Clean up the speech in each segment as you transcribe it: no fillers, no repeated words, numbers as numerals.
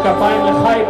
כפיים לחיים.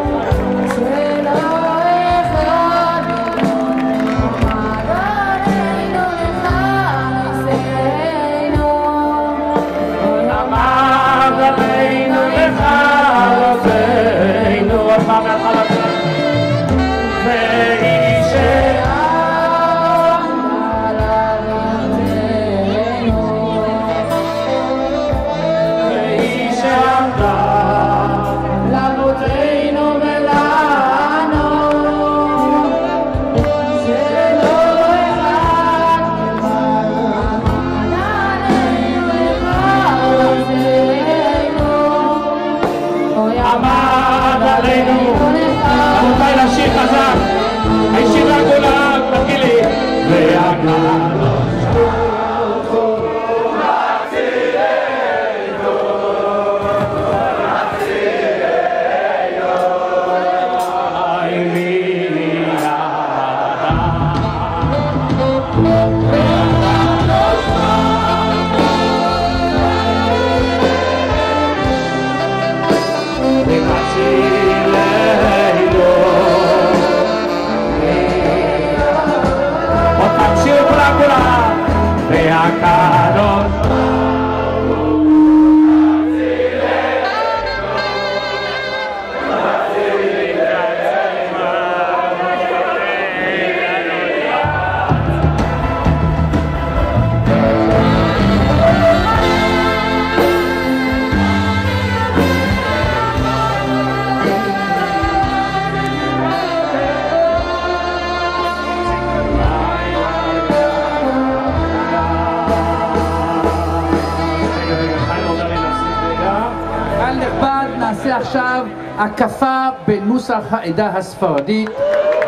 עכשיו הקפה בנוסח העדה הספרדית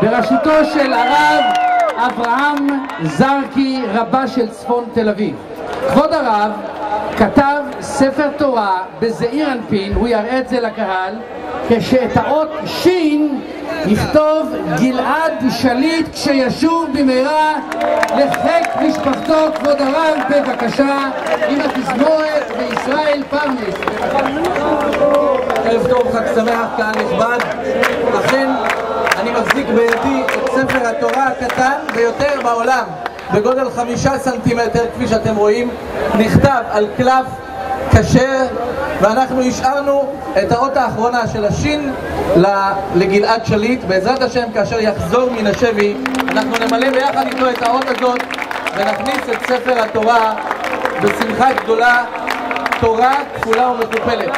בראשותו של הרב אברהם זרקי, רבה של צפון תל אביב. כבוד הרב כתב ספר תורה בזעיר אנפין, הוא יראה את זה לקהל, כשאת האות שין יכתוב גלעד שליט כשישוב במהרה לחיק משפחתו. כבוד הרב בבקשה עם התזמורת וישראל פרנס. ערב טוב, חג שמח, קהל נכבד. אכן אני מחזיק בידי את ספר התורה הקטן ביותר בעולם, בגודל 5 סנטימטר, כפי שאתם רואים, נכתב על קלף כשר, ואנחנו השארנו את האות האחרונה של השין לגלעד שליט. בעזרת השם כאשר יחזור מן השבי אנחנו נמלא ביחד איתו את האות הזאת ונכניס את ספר התורה בשמחה גדולה, תורה כפולה ומכופלת.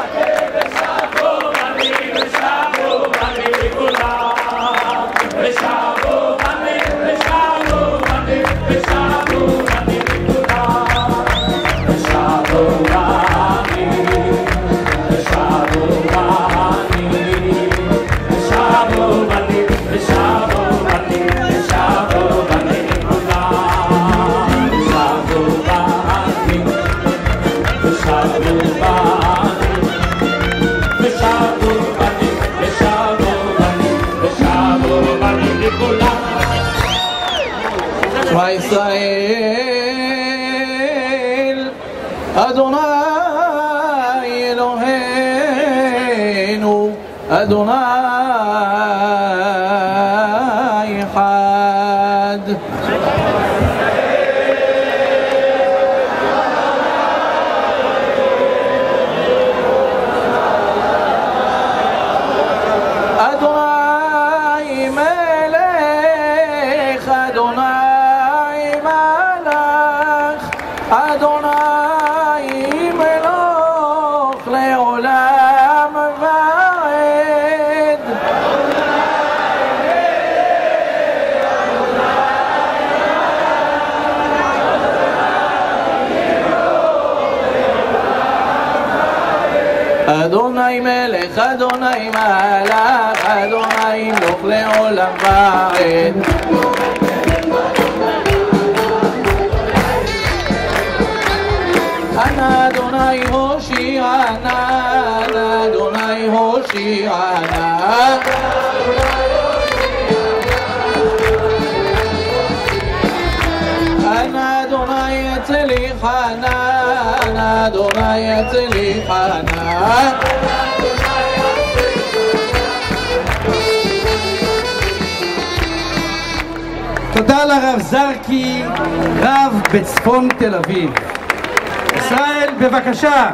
שמע ישראל אדוני אלוהינו אדוני אחד. אדוני מלך אדוני מלך אדוני מלוך לעולם ועד. אדוני מלך אדוני מלך אדוני מלוך לעולם ועד. אנא אדוני הושיענה, אנא אדוני הושיענה. אנא אדוני הצליחנה, אנא אדוני הצליחנה. תודה לרב זרקי, רב בצפון תל אביב. ישראל, בבקשה.